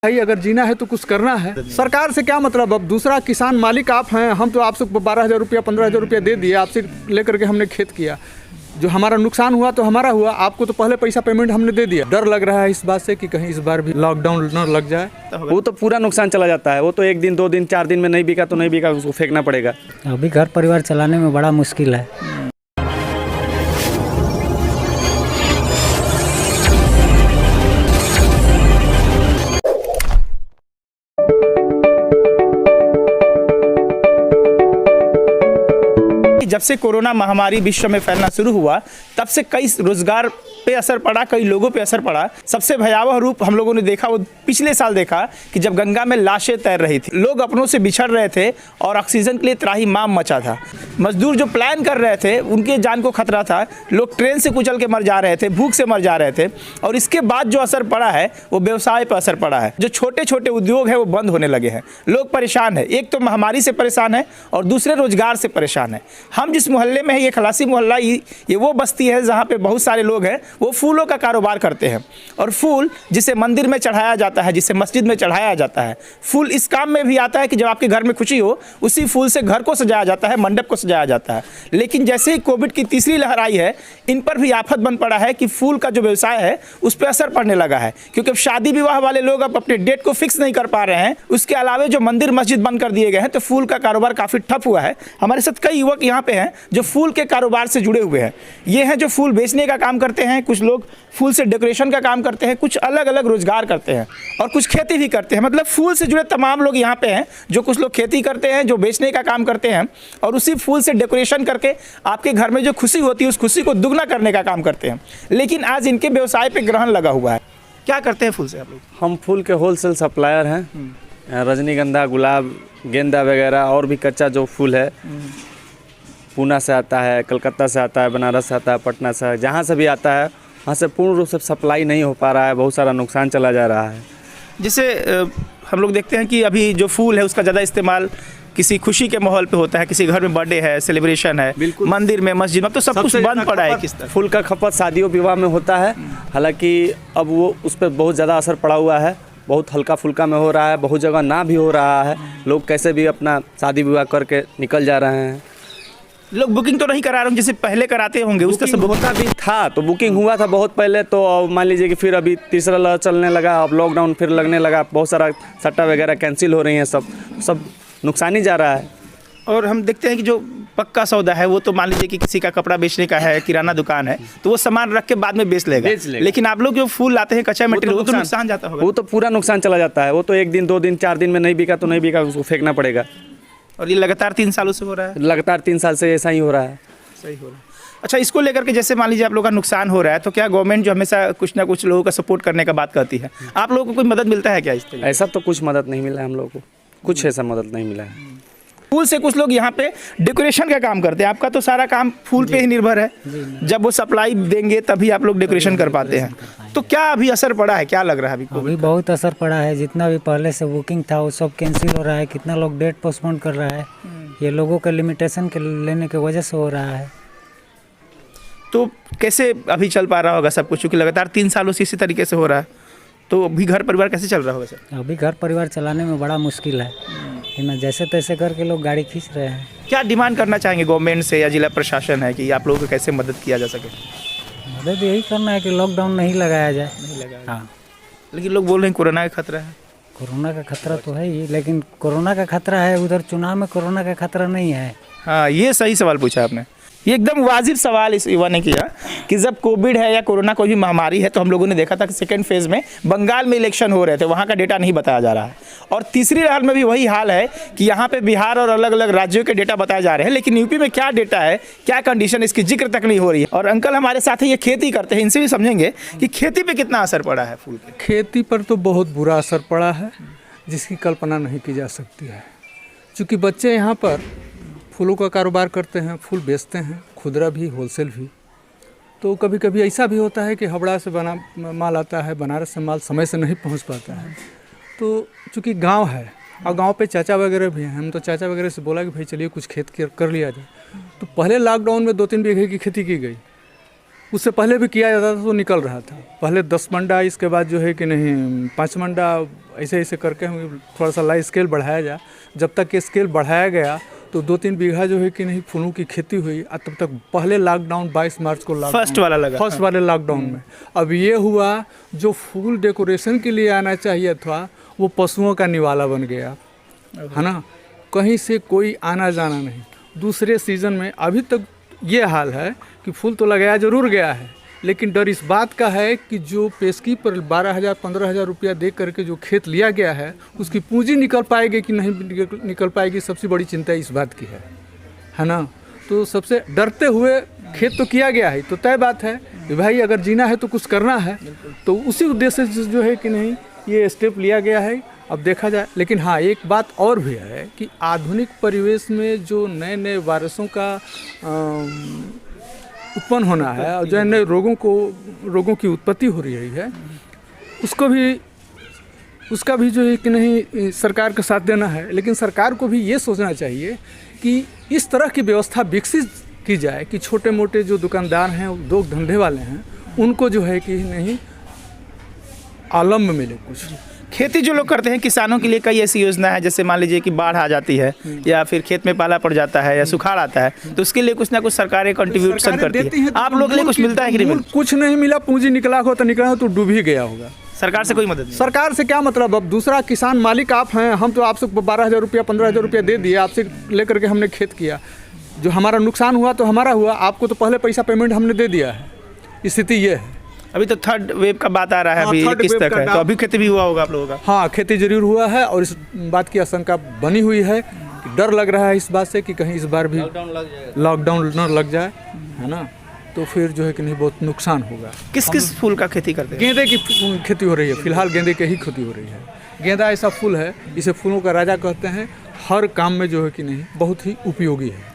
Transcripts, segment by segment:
भाई अगर जीना है तो कुछ करना है। सरकार से क्या मतलब, अब दूसरा किसान मालिक आप हैं, हम तो आपसे 12,000 रुपया 15,000 रुपया दे दिए, आपसे लेकर के हमने खेत किया, जो हमारा नुकसान हुआ तो हमारा हुआ, आपको तो पहले पैसा पेमेंट हमने दे दिया। डर लग रहा है इस बात से कि कहीं इस बार भी लॉकडाउन न लग जाए। वो तो पूरा नुकसान चला जाता है, वो तो 1 दिन 2 दिन 4 दिन में नहीं बिका तो नहीं बिका, उसको फेंकना पड़ेगा। अभी घर परिवार चलाने में बड़ा मुश्किल है। जब से कोरोना महामारी विश्व में फैलना शुरू हुआ तब से कई रोजगार पे असर पड़ा, कई लोगों पे असर पड़ा। सबसे भयावह रूप हम लोगों ने देखा वो पिछले साल देखा कि जब गंगा में लाशें तैर रही थी, लोग अपनों से बिछड़ रहे थे और ऑक्सीजन के लिए त्राहिमाम मचा था। मजदूर जो प्लान कर रहे थे उनके जान को खतरा था, लोग ट्रेन से कुचल के मर जा रहे थे, भूख से मर जा रहे थे। और इसके बाद जो असर पड़ा है वो व्यवसाय पर असर पड़ा है। जो छोटे छोटे उद्योग है वो बंद होने लगे हैं, लोग परेशान है। एक तो महामारी से परेशान है और दूसरे रोजगार से परेशान है। हम जिस मोहल्ले में है, ये खलासी मोहल्ला, ये वो बस्ती है जहाँ पे बहुत सारे लोग हैं, वो फूलों का कारोबार करते हैं। और फूल जिसे मंदिर में चढ़ाया जाता है, जिसे मस्जिद में चढ़ाया जाता है, फूल इस काम में भी आता है कि जब आपके घर में खुशी हो उसी फूल से घर को सजाया जाता है, मंडप को सजाया जाता है। लेकिन जैसे ही कोविड की तीसरी लहर आई है, इन पर भी आफत बन पड़ा है कि फूल का जो व्यवसाय है उस पर असर पड़ने लगा है, क्योंकि अब शादी विवाह वाले लोग अब अपने डेट को फिक्स नहीं कर पा रहे हैं। उसके अलावा जो मंदिर मस्जिद बंद कर दिए गए हैं, तो फूल का कारोबार काफ़ी ठप हुआ है। हमारे साथ कई युवक यहाँ पे हैं जो फूल के कारोबार से जुड़े हुए हैं। ये हैं जो फूल बेचने का काम करते हैं, कुछ लोग फूल से डेकोरेशन का काम करते हैं, कुछ अलग अलग रोजगार करते हैं और कुछ खेती भी करते हैं। मतलब फूल से जुड़े तमाम लोग यहाँ पे हैं, जो कुछ लोग खेती करते हैं, जो बेचने का काम करते हैं और उसी फूल से डेकोरेशन करके आपके घर में जो खुशी होती है उस खुशी को दुगना करने का काम करते हैं। लेकिन आज इनके व्यवसाय पे ग्रहण लगा हुआ है। क्या करते हैं फूल से आप लोग? हम फूल के होलसेल सप्लायर हैं। रजनीगंधा, गुलाब, गेंदा वगैरह और भी कच्चा जो फूल है पूना से आता है, कलकत्ता से आता है, बनारस से आता है, पटना से, जहाँ से भी आता है वहाँ से पूर्ण रूप से सप्लाई नहीं हो पा रहा है, बहुत सारा नुकसान चला जा रहा है। जिससे हम लोग देखते हैं कि अभी जो फूल है उसका ज़्यादा इस्तेमाल किसी खुशी के माहौल पे होता है, किसी घर में बर्थडे है, सेलिब्रेशन है, मंदिर में, मस्जिद में, तो सब कुछ बंद पड़ा है। किस तरह फूल का खपत शादियों विवाह में होता है, हालांकि अब वो उस पर बहुत ज़्यादा असर पड़ा हुआ है, बहुत हल्का फुल्का में हो रहा है, बहुत जगह ना भी हो रहा है। लोग कैसे भी अपना शादी विवाह करके निकल जा रहे हैं। लोग बुकिंग तो नहीं करा रहे हैं जैसे पहले कराते होंगे, उसका सब होता भी था, तो बुकिंग हुआ था बहुत पहले, तो मान लीजिए कि फिर अभी तीसरा लहर चलने लगा, अब लॉकडाउन फिर लगने लगा, बहुत सारा सट्टा वगैरह कैंसिल हो रही हैं, सब नुकसान ही जा रहा है। और हम देखते हैं कि जो पक्का सौदा है वो तो मान लीजिए कि किसी का कपड़ा बेचने का है, किराना दुकान है, तो वो सामान रख के बाद में बेच लेगा। लेकिन आप लोग जो फूल लाते हैं कच्चा मटेरियल, वो तो नुकसान जाता होगा। वो तो पूरा नुकसान चला जाता है, वो तो 1 दिन 2 दिन 4 दिन में नहीं बिका तो नहीं बिका, उसको फेंकना पड़ेगा। और ये लगातार 3 सालों से हो रहा है? लगातार 3 साल से ऐसा ही हो रहा है। सही हो रहा है। अच्छा, इसको लेकर के जैसे मान लीजिए आप लोगों का नुकसान हो रहा है, तो क्या गवर्नमेंट जो हमेशा कुछ ना कुछ लोगों का सपोर्ट करने का बात करती है, आप लोगों को कोई मदद मिलता है क्या इस तरह? ऐसा तो कुछ मदद नहीं मिला है हम लोगों को, कुछ ऐसा मदद नहीं मिला है। फूल से कुछ लोग यहाँ पे डेकोरेशन का काम करते हैं, आपका तो सारा काम फूल पे ही निर्भर है। जब वो सप्लाई देंगे तभी आप लोग डेकोरेशन कर पाते हैं। तो क्या अभी असर पड़ा है, क्या लग रहा है अभी बहुत असर पड़ा है। जितना भी पहले से बुकिंग था वो सब कैंसिल हो रहा है, कितना लोग डेट पोस्टपोन कर रहा है, ये लोगों के लिमिटेशन के लेने की वजह से हो रहा है। तो कैसे अभी चल पा रहा होगा सब कुछ, क्योंकि लगातार 3 सालों से इसी तरीके से हो रहा है, तो अभी घर परिवार कैसे चल रहा होगा सर? अभी घर परिवार चलाने में बड़ा मुश्किल है, लेकिन जैसे तैसे करके लोग गाड़ी खींच रहे हैं। क्या डिमांड करना चाहेंगे गवर्नमेंट से या जिला प्रशासन है कि आप लोगों को कैसे मदद किया जा सके? मदद यही करना है कि लॉकडाउन नहीं लगाया जाए। नहीं लगाया। हाँ, लेकिन लोग बोल रहे हैं कोरोना का खतरा है। कोरोना का खतरा तो है ही, लेकिन कोरोना का खतरा है, उधर चुनाव में कोरोना का खतरा नहीं है। हाँ, ये सही सवाल पूछा आपने। ये एकदम वाजिब सवाल इस युवा ने किया कि जब कोविड है या कोरोना कोई भी महामारी है, तो हम लोगों ने देखा था कि सेकेंड फेज में बंगाल में इलेक्शन हो रहे थे, वहाँ का डेटा नहीं बताया जा रहा है। और तीसरी लहर में भी वही हाल है कि यहाँ पे बिहार और अलग अलग राज्यों के डेटा बताए जा रहे हैं, लेकिन यूपी में क्या डेटा है, क्या कंडीशन, इसकी जिक्र तक नहीं हो रही है। और अंकल हमारे साथ ये खेती करते हैं, इनसे भी समझेंगे कि खेती पर कितना असर पड़ा है फूल पे। खेती पर तो बहुत बुरा असर पड़ा है, जिसकी कल्पना नहीं की जा सकती है। चूँकि बच्चे यहाँ पर फूलों का कारोबार करते हैं, फूल बेचते हैं, खुदरा भी होलसेल भी, तो कभी कभी ऐसा भी होता है कि हावड़ा से बना माल आता है, बनारस से माल समय से नहीं पहुंच पाता है। तो चूँकि गांव है और गांव पे चाचा वगैरह भी हैं, हम तो चाचा वगैरह से बोला कि भाई चलिए कुछ खेत कर लिया जाए। तो पहले लॉकडाउन में 2-3 बीघे की खेती की गई, उससे पहले भी किया जाता था तो निकल रहा था। पहले 10 मंडा, इसके बाद जो है कि नहीं 5 मंडा, ऐसे ऐसे करके हम थोड़ा सा लाइफ स्केल बढ़ाया जा। जब तक ये स्केल बढ़ाया गया तो 2-3 बीघा जो है कि नहीं फूलों की खेती हुई। तब तक पहले लॉकडाउन 22 मार्च को फर्स्ट वाला लगा, फर्स्ट वाले लॉकडाउन में। अब ये हुआ जो फूल डेकोरेशन के लिए आना चाहिए था वो पशुओं का निवाला बन गया, है ना। कहीं से कोई आना जाना नहीं। दूसरे सीज़न में अभी तक ये हाल है कि फूल तो लगाया जरूर गया है, लेकिन डर इस बात का है कि जो पेशगी पर 12,000-15,000 रुपया दे करके जो खेत लिया गया है उसकी पूंजी निकल पाएगी कि नहीं निकल पाएगी, सबसे बड़ी चिंता इस बात की है ना। तो सबसे डरते हुए खेत तो किया गया है, तो तय बात है कि भाई अगर जीना है तो कुछ करना है, तो उसी उद्देश्य से जो है कि नहीं ये स्टेप लिया गया है। अब देखा जाए, लेकिन हाँ एक बात और भी है कि आधुनिक परिवेश में जो नए नए वायरसों का उत्पन्न होना है और जो नए रोगों की उत्पत्ति हो रही है, उसका भी जो है कि नहीं सरकार का साथ देना है। लेकिन सरकार को भी ये सोचना चाहिए कि इस तरह की व्यवस्था विकसित की जाए कि छोटे मोटे जो दुकानदार हैं, उद्योग धंधे वाले हैं, उनको जो है कि नहीं आलम्ब मिले कुछ। खेती जो लोग करते हैं किसानों के लिए कई ऐसी योजना है, जैसे मान लीजिए कि बाढ़ आ जाती है या फिर खेत में पाला पड़ जाता है या सुखाड़ आता है, तो उसके लिए कुछ ना कुछ सरकारें कंट्रीब्यूशन करती है। आप लोगों के लिए कुछ मिलता है कि नहीं मिलता? कुछ नहीं मिला, पूंजी निकला हो तो निकला हो तो डूब ही गया होगा। सरकार से कोई मदद नहीं? सरकार से क्या मतलब? अब दूसरा किसान मालिक आप हैं, हम तो आपसे 12,000 रुपया 15,000 रुपया दे दिए, आपसे लेकर के हमने खेत किया, जो हमारा नुकसान हुआ तो हमारा हुआ, आपको तो पहले पैसा पेमेंट हमने दे दिया है। स्थिति ये है। अभी तो थर्ड वेव का बात आ रहा है, अभी किस तक है, तो अभी खेती भी हुआ होगा आप लोगों का? हाँ खेती जरूर हुआ है और इस बात की आशंका बनी हुई है कि डर लग रहा है इस बात से कि कहीं इस बार भी लॉकडाउन न लग जाए, है ना, तो फिर जो है कि नहीं बहुत नुकसान होगा। किस किस फूल का खेती करते हैं? गेंदे की खेती हो रही है, फिलहाल गेंदे की ही खेती हो रही है। गेंदा ऐसा फूल है, इसे फूलों का राजा कहते हैं, हर काम में जो है कि नहीं बहुत ही उपयोगी है।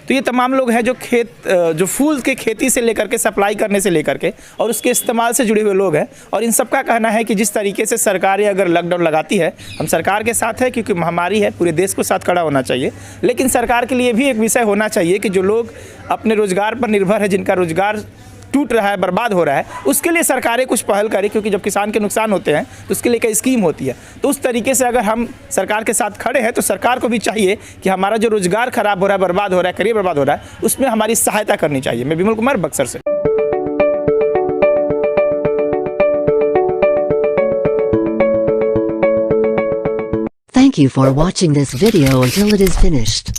तो ये तमाम लोग हैं जो फूल के खेती से लेकर के सप्लाई करने से लेकर के और उसके इस्तेमाल से जुड़े हुए लोग हैं, और इन सबका कहना है कि जिस तरीके से सरकारें अगर लॉकडाउन लगाती है, हम सरकार के साथ है क्योंकि महामारी है, पूरे देश को साथ खड़ा होना चाहिए, लेकिन सरकार के लिए भी एक विषय होना चाहिए कि जो लोग अपने रोजगार पर निर्भर है, जिनका रोजगार टूट रहा है, बर्बाद हो रहा है, उसके लिए सरकारें कुछ पहल करें, क्योंकि जब किसान के नुकसान होते हैं तो उसके लिए कई स्कीम होती है। तो उस तरीके से अगर हम सरकार के साथ खड़े हैं तो सरकार को भी चाहिए कि हमारा जो रोजगार खराब हो रहा है, बर्बाद हो रहा है, करियर बर्बाद हो रहा है, उसमें हमारी सहायता करनी चाहिए। मैं विमल कुमार, बक्सर से। Thank you for watching this video until it is finished.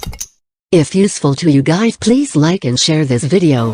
If useful to you guys, please like and share this video.